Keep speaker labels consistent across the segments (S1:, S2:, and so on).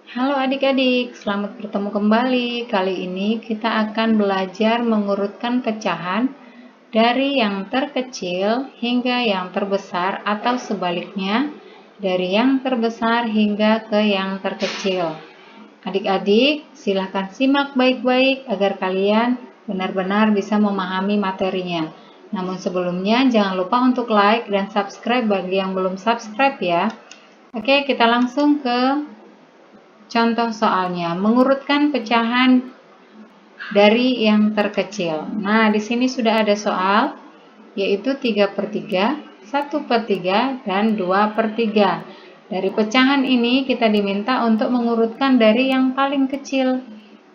S1: Halo adik-adik, selamat bertemu kembali. Kali ini kita akan belajar mengurutkan pecahan dari yang terkecil hingga yang terbesar atau sebaliknya, dari yang terbesar hingga ke yang terkecil. Adik-adik, silahkan simak baik-baik agar kalian benar-benar bisa memahami materinya. Namun sebelumnya jangan lupa untuk like dan subscribe bagi yang belum subscribe ya. Oke, kita langsung ke contoh soalnya, mengurutkan pecahan dari yang terkecil. Nah, di sini sudah ada soal, yaitu 3/3, 1/3, dan 2/3. Dari pecahan ini kita diminta untuk mengurutkan dari yang paling kecil.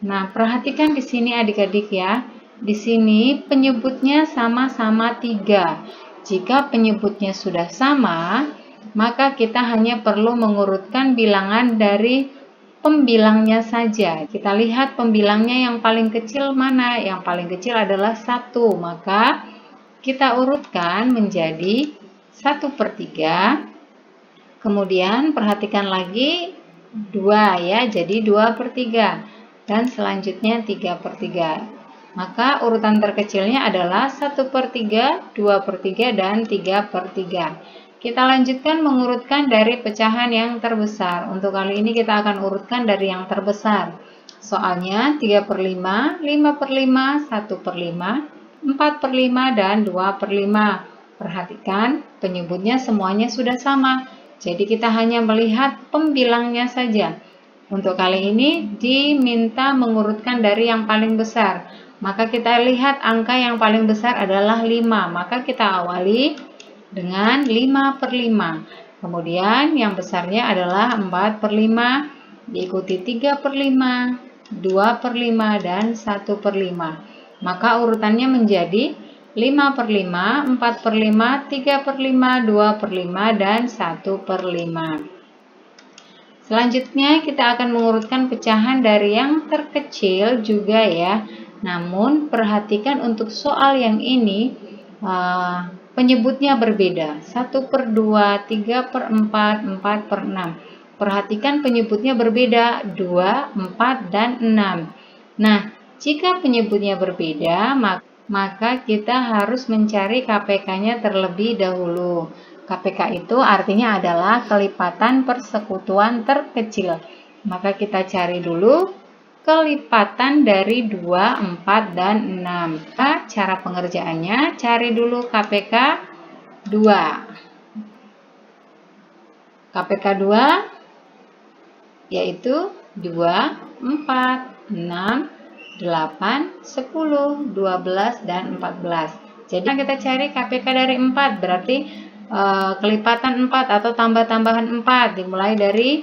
S1: Nah, perhatikan di sini adik-adik ya. Di sini penyebutnya sama-sama 3. Jika penyebutnya sudah sama, maka kita hanya perlu mengurutkan bilangan dari pembilangnya saja. Kita lihat pembilangnya yang paling kecil mana? Yang paling kecil adalah 1. Maka kita urutkan menjadi 1/3. Kemudian perhatikan lagi 2 ya, jadi 2/3. Dan selanjutnya 3/3. Maka urutan terkecilnya adalah 1/3, 2/3, dan 3/3. Kita lanjutkan mengurutkan dari pecahan yang terbesar. Untuk kali ini kita akan urutkan dari yang terbesar. Soalnya 3/5, 5/5, 1/5, 4/5, dan 2/5. Perhatikan penyebutnya semuanya sudah sama. Jadi kita hanya melihat pembilangnya saja. Untuk kali ini diminta mengurutkan dari yang paling besar. Maka kita lihat angka yang paling besar adalah 5. Maka kita awali dengan 5/5. Kemudian yang besarnya adalah 4/5, diikuti 3/5, 2/5, dan 1/5. Maka urutannya menjadi 5/5, 4/5, 3/5, 2/5, dan 1/5. Selanjutnya kita akan mengurutkan pecahan dari yang terkecil juga ya. Namun perhatikan untuk soal yang ini penyebutnya berbeda. 1/2, 3/4, 4/6. Perhatikan penyebutnya berbeda, 2, 4, dan 6. Nah, jika penyebutnya berbeda, maka kita harus mencari KPK-nya terlebih dahulu. KPK itu artinya adalah kelipatan persekutuan terkecil. Maka kita cari dulu kelipatan dari 2, 4, dan 6. Cara pengerjaannya, cari dulu KPK 2. KPK 2 yaitu 2, 4, 6, 8, 10, 12, dan 14. Jadi kita cari KPK dari 4, berarti kelipatan 4 atau tambah-tambahan 4 dimulai dari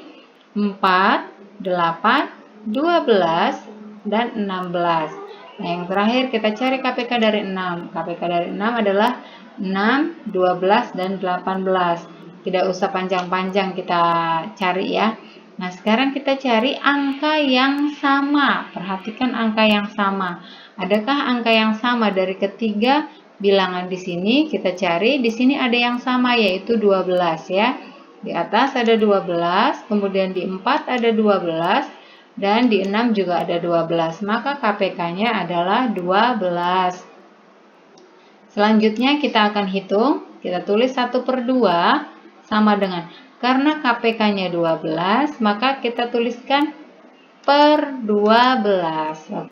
S1: 4, 8, 12, dan 16. Nah, yang terakhir kita cari KPK dari 6. KPK dari 6 adalah 6, 12, dan 18. Tidak usah panjang-panjang kita cari ya. Nah, sekarang kita cari angka yang sama. Perhatikan angka yang sama. Adakah angka yang sama dari ketiga bilangan di sini? Kita cari. Di sini ada yang sama, yaitu 12 ya. Di atas ada 12, kemudian di 4 ada 12, dan di 6 juga ada 12. Maka KPK-nya adalah 12. Selanjutnya kita akan hitung. Kita tulis 1/2 sama dengan, karena KPK-nya 12, maka kita tuliskan per 12.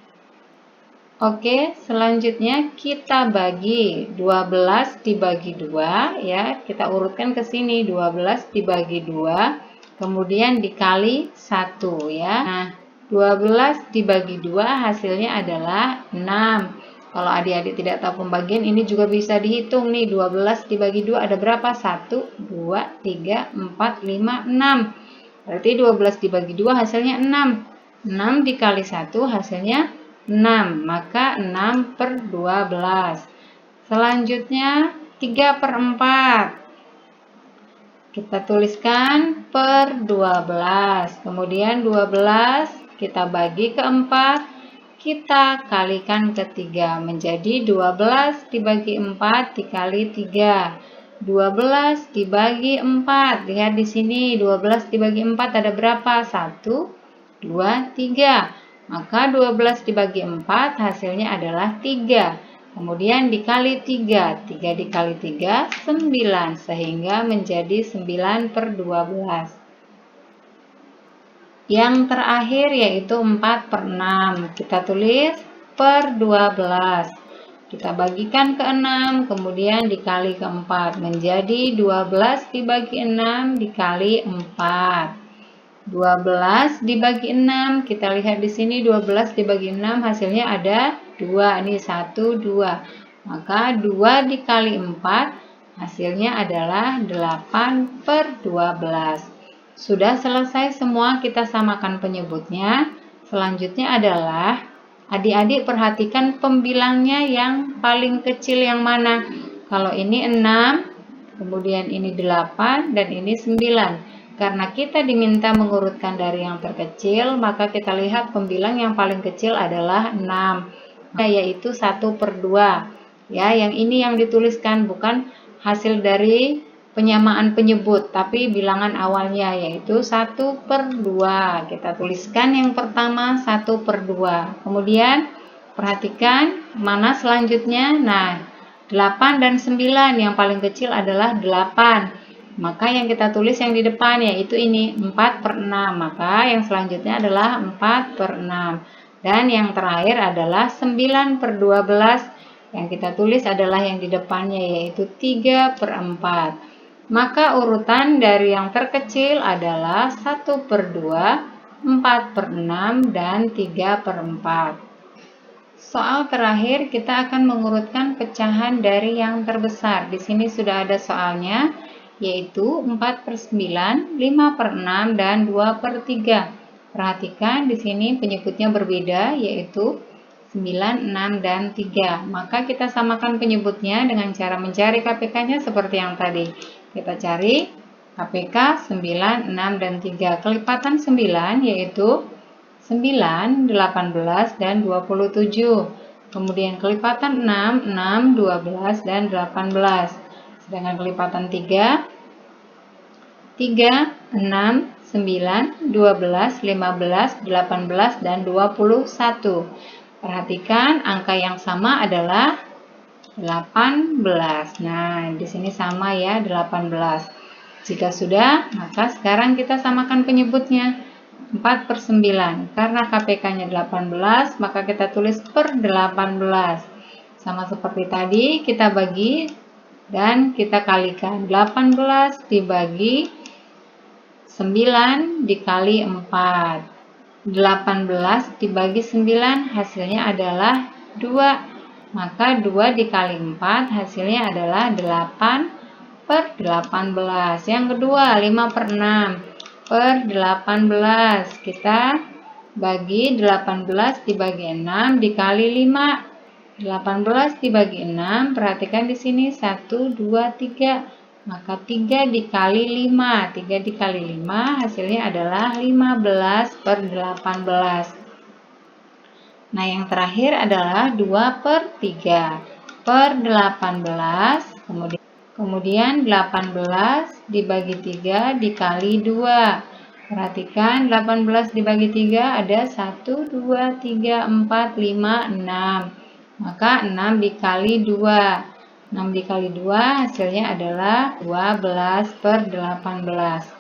S1: Oke, selanjutnya kita bagi 12 dibagi 2 ya. Kita urutkan ke sini, 12 dibagi 2, kemudian dikali 1 ya. Nah, 12 dibagi 2 hasilnya adalah 6. Kalau adik-adik tidak tahu pembagian, ini juga bisa dihitung nih. 12 dibagi 2 ada berapa? 1, 2, 3, 4, 5, 6. Berarti 12 dibagi 2 hasilnya 6. 6 dikali 1 hasilnya 6, maka 6/12. Selanjutnya 3/4. Kita tuliskan per 12. Kemudian 12 kita bagi ke 4, kita kalikan ke 3 menjadi 12 dibagi 4 dikali 3. 12 dibagi 4. Lihat di sini 12 dibagi 4 ada berapa? 1, 2, 3. Maka 12 dibagi 4 hasilnya adalah 3. Kemudian dikali 3. 3 dikali 3, 9. Sehingga menjadi 9/12. Yang terakhir yaitu 4/6. Kita tulis per 12. Kita bagikan ke 6, kemudian dikali ke 4. Menjadi 12 dibagi 6 dikali 4. 12 dibagi 6. Kita lihat di sini 12 dibagi 6 hasilnya ada 2. Ini 1, 2. Maka 2 dikali 4 hasilnya adalah 8/12. Sudah selesai semua, kita samakan penyebutnya. Selanjutnya adalah adik-adik perhatikan pembilangnya yang paling kecil yang mana. Kalau ini 6, kemudian ini 8, dan ini 9. Karena kita diminta mengurutkan dari yang terkecil, maka kita lihat pembilang yang paling kecil adalah 6, yaitu 1/2. Ya, yang ini yang dituliskan, bukan hasil dari penyamaan penyebut, tapi bilangan awalnya yaitu 1/2. Kita tuliskan yang pertama 1/2. Kemudian perhatikan mana selanjutnya. Nah, 8 dan 9 yang paling kecil adalah 8. Maka yang kita tulis yang di depan yaitu ini 4/6. Maka yang selanjutnya adalah 4/6. Dan yang terakhir adalah 9/12. Yang kita tulis adalah yang di depannya yaitu 3/4. Maka urutan dari yang terkecil adalah 1/2, 4/6, dan 3/4. Soal terakhir kita akan mengurutkan pecahan dari yang terbesar. Di sini sudah ada soalnya, yaitu 4/9, 5/6, dan 2/3. Perhatikan di sini penyebutnya berbeda, yaitu 9, 6, dan 3. Maka kita samakan penyebutnya dengan cara mencari KPK-nya seperti yang tadi. Kita cari KPK 9, 6, dan 3. Kelipatan 9 yaitu 9, 18, dan 27. Kemudian kelipatan 6, 6, 12, dan 18. Sedangkan kelipatan 3, 3, 6, 9, 12, 15, 18, dan 21. Perhatikan angka yang sama adalah 18. Nah, di sini sama ya, 18. Jika sudah, maka sekarang kita samakan penyebutnya. 4/9. Karena KPK-nya 18, maka kita tulis per 18. Sama seperti tadi, kita bagi dan kita kalikan. 18 dibagi 9 dikali 4. 18 dibagi 9 hasilnya adalah 2. Maka 2 dikali 4 hasilnya adalah 8/18. Yang kedua 5/6 per 18. Kita bagi 18 dibagi 6 dikali 5. 18 dibagi 6, perhatikan di sini 1, 2, 3. Maka 3 dikali 5. 3 dikali 5 hasilnya adalah 15/18. Nah, yang terakhir adalah 2/3 per 18, kemudian 18 dibagi 3 dikali 2. Perhatikan 18 dibagi 3 ada 1, 2, 3, 4, 5, 6. Maka 6 dikali 2. 6 dikali 2 hasilnya adalah 12/18.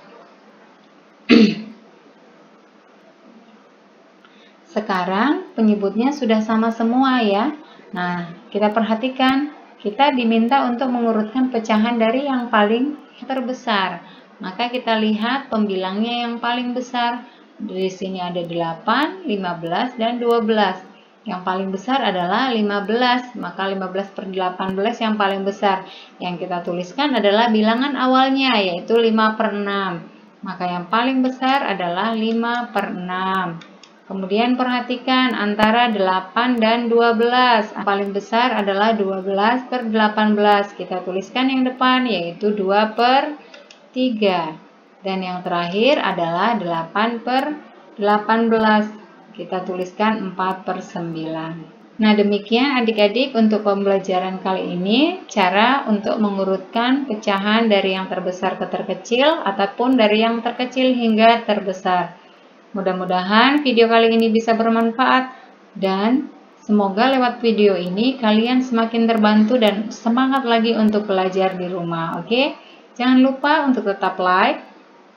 S1: Sekarang penyebutnya sudah sama semua ya. Nah, kita perhatikan, kita diminta untuk mengurutkan pecahan dari yang paling terbesar. Maka kita lihat pembilangnya yang paling besar. Di sini ada 8, 15, dan 12. Yang paling besar adalah 15, maka 15/18 yang paling besar. Yang kita tuliskan adalah bilangan awalnya, yaitu 5/6. Maka yang paling besar adalah 5/6. Kemudian perhatikan antara 8 dan 12. Yang paling besar adalah 12/18. Kita tuliskan yang depan yaitu 2/3. Dan yang terakhir adalah 8/18. Kita tuliskan 4/9. Nah, demikian adik-adik untuk pembelajaran kali ini, cara untuk mengurutkan pecahan dari yang terbesar ke terkecil ataupun dari yang terkecil hingga terbesar. Mudah-mudahan video kali ini bisa bermanfaat dan semoga lewat video ini kalian semakin terbantu dan semangat lagi untuk belajar di rumah. Oke? Jangan lupa untuk tetap like,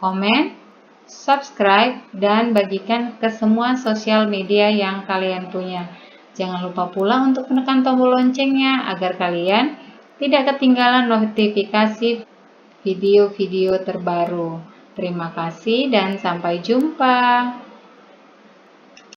S1: komen, subscribe, dan bagikan ke semua sosial media yang kalian punya. Jangan lupa pula untuk menekan tombol loncengnya agar kalian tidak ketinggalan notifikasi video-video terbaru. Terima kasih dan sampai jumpa.